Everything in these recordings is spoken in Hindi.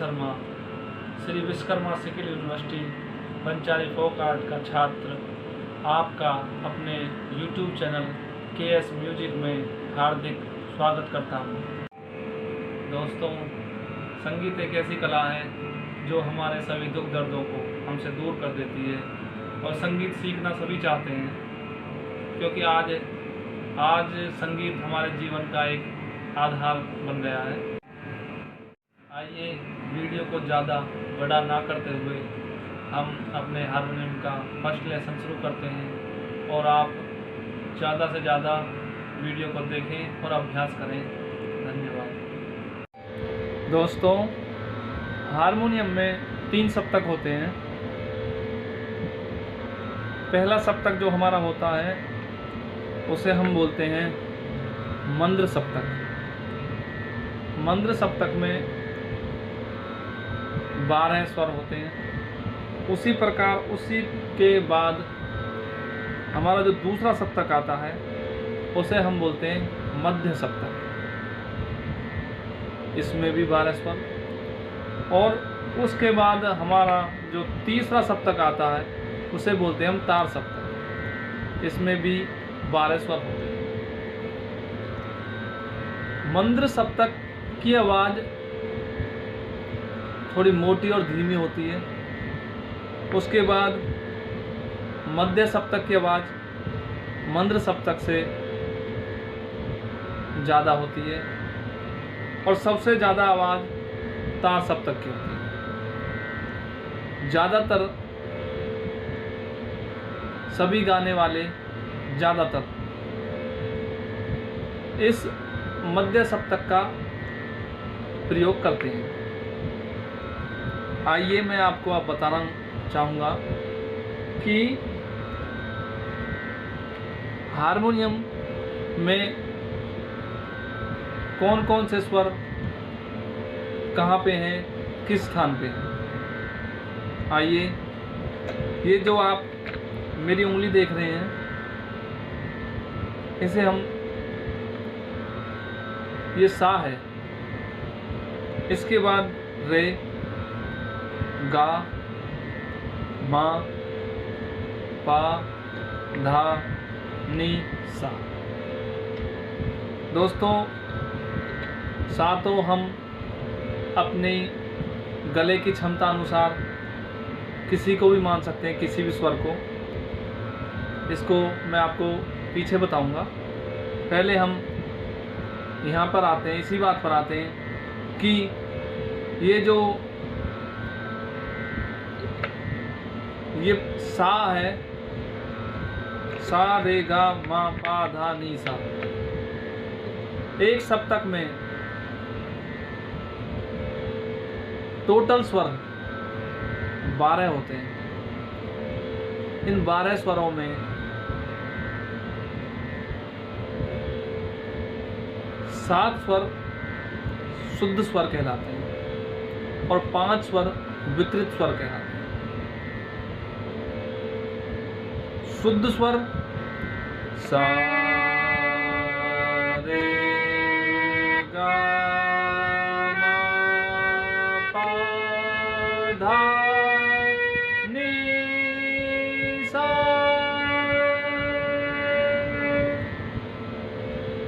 Sharma Shri Vishwakarma skill university Banchari folk art का छात्र आपका अपने YouTube चैनल KS म्यूजिक में हार्दिक स्वागत करता हूँ। दोस्तों, संगीत एक ऐसी कला है जो हमारे सभी दुख दर्दों को हमसे दूर कर देती है और संगीत सीखना सभी चाहते हैं, क्योंकि आज संगीत हमारे जीवन का एक आधार बन गया है। आइए वीडियो को ज़्यादा बड़ा ना करते हुए हम अपने हारमोनियम का फर्स्ट लेसन शुरू करते हैं और आप ज़्यादा से ज़्यादा वीडियो को देखें और अभ्यास करें। धन्यवाद। दोस्तों, हारमोनियम में 3 सप्तक होते हैं। पहला सप्तक जो हमारा होता है उसे हम बोलते हैं मंद्र सप्तक। मंद्र सप्तक में 12 स्वर होते हैं। उसी प्रकार उसी के बाद हमारा जो दूसरा सप्तक आता है उसे हम बोलते हैं मध्य सप्तक। इसमें भी 12 स्वर, और उसके बाद हमारा जो तीसरा सप्तक आता है उसे बोलते हैं हम तार सप्तक। इसमें भी 12 स्वर होते हैं। मंद्र सप्तक की आवाज़ थोड़ी मोटी और धीमी होती है। उसके बाद मध्य सप्तक की आवाज़ मंद्र सप्तक से ज़्यादा होती है और सबसे ज़्यादा आवाज़ तार सप्तक की होती है। ज़्यादातर सभी गाने वाले ज़्यादातर इस मध्य सप्तक का प्रयोग करते हैं। आइए मैं आपको बताना चाहूँगा कि हारमोनियम में कौन कौन से स्वर कहाँ पे हैं, किस स्थान पे हैं। आइए, ये जो आप मेरी उंगली देख रहे हैं इसे हम, ये सा है। इसके बाद रे, गा, मा, पा, धा, नी, सा। दोस्तों, सा तो हम अपने गले की क्षमता अनुसार किसी को भी मान सकते हैं, किसी भी स्वर को। इसको मैं आपको पीछे बताऊंगा। पहले हम यहाँ पर आते हैं, इसी बात पर आते हैं कि ये जो ये सा है, सा रे गा मा पा धा नी सा, एक सप्तक में टोटल स्वर 12 होते हैं। इन 12 स्वरों में 7 स्वर शुद्ध स्वर कहलाते हैं और 5 स्वर विकृत स्वर कहलाते हैं। शुद्ध स्वर सा रे गा मा पा धा नी सा,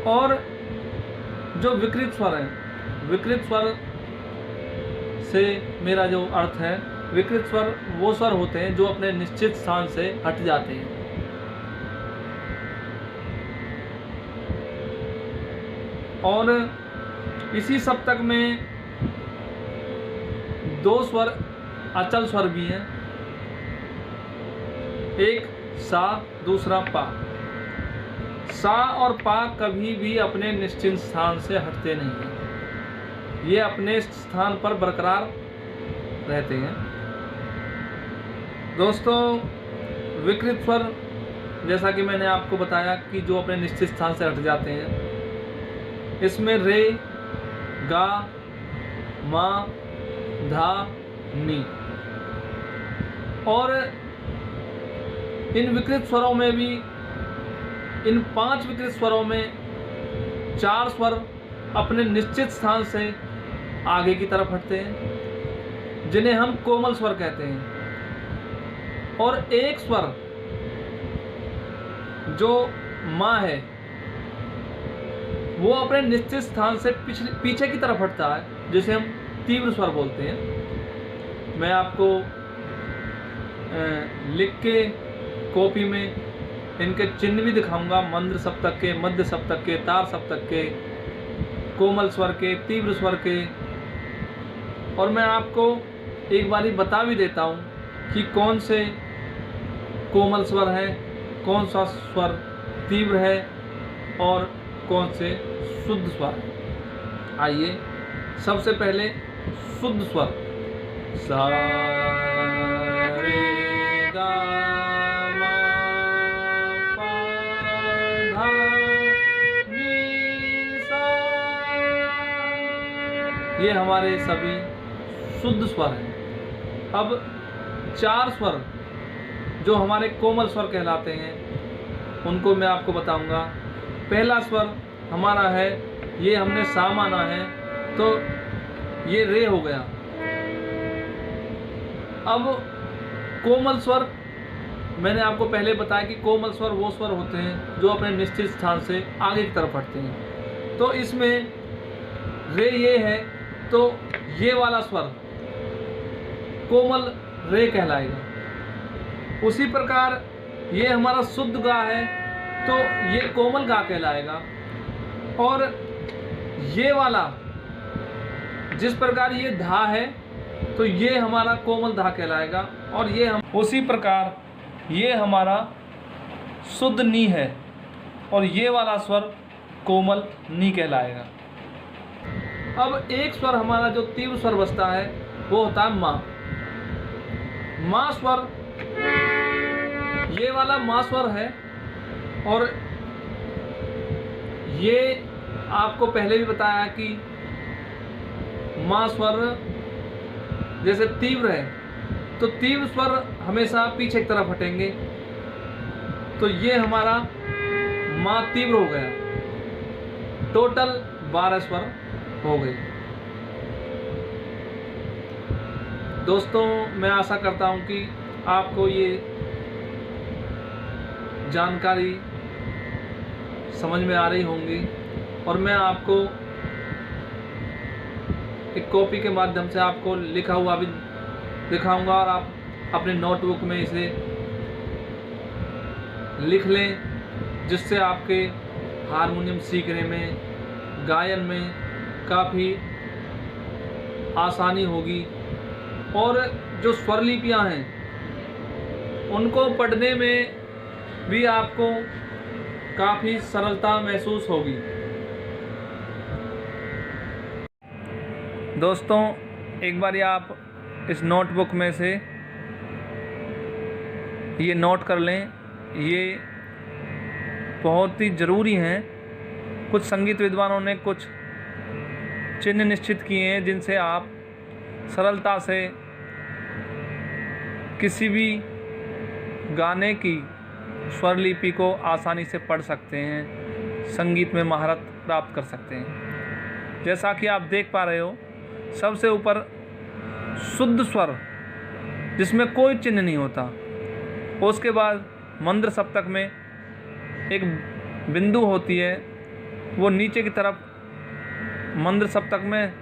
और जो विकृत स्वर है, विकृत स्वर से मेरा जो अर्थ है, विकृत स्वर वो स्वर होते हैं जो अपने निश्चित स्थान से हट जाते हैं। और इसी सप्तक में 2 स्वर अचल स्वर भी हैं। एक सा, दूसरा पा। सा और पा कभी भी अपने निश्चित स्थान से हटते नहीं हैं। ये अपने स्थान पर बरकरार रहते हैं। दोस्तों, विकृत स्वर जैसा कि मैंने आपको बताया कि जो अपने निश्चित स्थान से हट जाते हैं, इसमें रे, गा, मा, धा, नी। और इन विकृत स्वरों में भी, इन 5 विकृत स्वरों में 4 स्वर अपने निश्चित स्थान से आगे की तरफ हटते हैं जिन्हें हम कोमल स्वर कहते हैं। और एक स्वर जो माँ है वो अपने निश्चित स्थान से पीछे की तरफ हटता है, जिसे हम तीव्र स्वर बोलते हैं। मैं आपको लिख के कॉपी में इनके चिन्ह भी दिखाऊंगा, मंद्र सप्तक के, मध्य सप्तक के, तार सप्तक के, कोमल स्वर के, तीव्र स्वर के। और मैं आपको एक बारी बता भी देता हूँ कि कौन से कोमल स्वर है, कौन सा स्वर तीव्र है और कौन से शुद्ध स्वर है। आइए सबसे पहले शुद्ध स्वर सा रे गा मा पा धा नी सा, ये हमारे सभी शुद्ध स्वर हैं। अब चार स्वर जो हमारे कोमल स्वर कहलाते हैं उनको मैं आपको बताऊंगा। पहला स्वर हमारा है, ये हमने सा माना है तो ये रे हो गया। अब कोमल स्वर, मैंने आपको पहले बताया कि कोमल स्वर वो स्वर होते हैं जो अपने निश्चित स्थान से आगे की तरफ हटते हैं। तो इसमें रे ये है तो ये वाला स्वर कोमल रे कहलाएगा। उसी प्रकार ये हमारा शुद्ध गा है तो ये कोमल गा कहलाएगा। और ये वाला जिस प्रकार ये धा है तो ये हमारा कोमल धा कहलाएगा। और ये उसी प्रकार ये हमारा शुद्ध नी है और ये वाला स्वर कोमल नी कहलाएगा। अब एक स्वर हमारा जो तीव्र स्वर बचता है वो होता है माँ। माँ स्वर, ये वाला माँ स्वर है और ये आपको पहले भी बताया कि माँ स्वर जैसे तीव्र है तो तीव्र स्वर हमेशा पीछे की तरफ हटेंगे। तो ये हमारा माँ तीव्र हो गया। टोटल 12 स्वर हो गए। दोस्तों, मैं आशा करता हूँ कि आपको ये जानकारी समझ में आ रही होंगी। और मैं आपको एक कॉपी के माध्यम से आपको लिखा हुआ भी दिखाऊंगा और आप अपने नोटबुक में इसे लिख लें, जिससे आपके हारमोनियम सीखने में, गायन में काफ़ी आसानी होगी। और जो स्वरलिपियाँ हैं उनको पढ़ने में भी आपको काफ़ी सरलता महसूस होगी। दोस्तों, एक बार आप इस नोटबुक में से ये नोट कर लें, ये बहुत ही ज़रूरी हैं। कुछ संगीत विद्वानों ने कुछ चिन्ह निश्चित किए हैं जिनसे आप सरलता से किसी भी गाने की स्वरलिपि को आसानी से पढ़ सकते हैं, संगीत में महारत प्राप्त कर सकते हैं। जैसा कि आप देख पा रहे हो, सबसे ऊपर शुद्ध स्वर जिसमें कोई चिन्ह नहीं होता। उसके बाद मंद्र सप्तक में एक बिंदु होती है, वो नीचे की तरफ मंद्र सप्तक में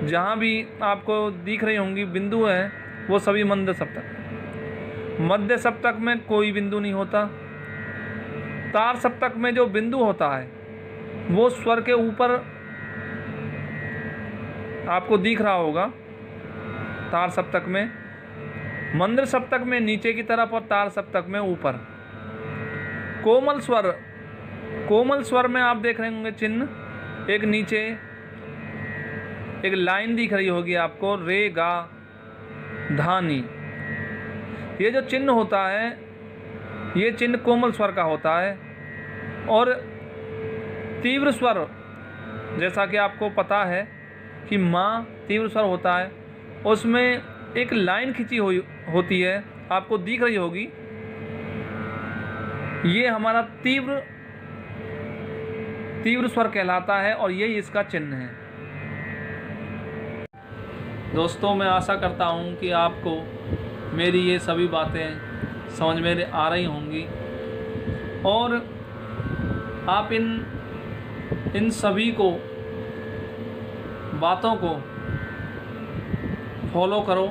जहाँ भी आपको दिख रही होंगी बिंदु हैं, वो सभी मंद्र सप्तक। मध्य सप्तक में कोई बिंदु नहीं होता। तार सप्तक में जो बिंदु होता है वो स्वर के ऊपर आपको दिख रहा होगा, तार सप्तक में। मंद्र सप्तक में नीचे की तरफ और तार सप्तक में ऊपर। कोमल स्वर में आप देख रहे होंगे चिन्ह, एक नीचे एक लाइन दिख रही होगी आपको, रे गा धानी। ये जो चिन्ह होता है ये चिन्ह कोमल स्वर का होता है। और तीव्र स्वर, जैसा कि आपको पता है कि माँ तीव्र स्वर होता है, उसमें एक लाइन खींची हुई होती है, आपको दिख रही होगी। ये हमारा तीव्र स्वर कहलाता है और यही इसका चिन्ह है। दोस्तों, मैं आशा करता हूँ कि आपको मेरी ये सभी बातें समझ में आ रही होंगी और आप इन सभी बातों को फॉलो करो।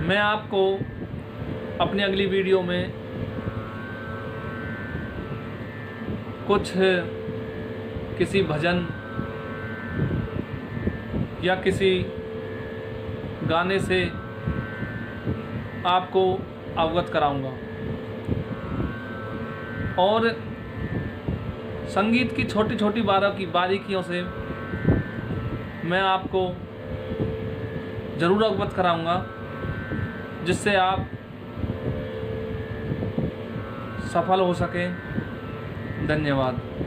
मैं आपको अपनी अगली वीडियो में कुछ किसी भजन या किसी गाने से आपको अवगत कराऊंगा और संगीत की छोटी छोटी बारीकियों से मैं आपको ज़रूर अवगत कराऊंगा, जिससे आप सफल हो सकें। धन्यवाद।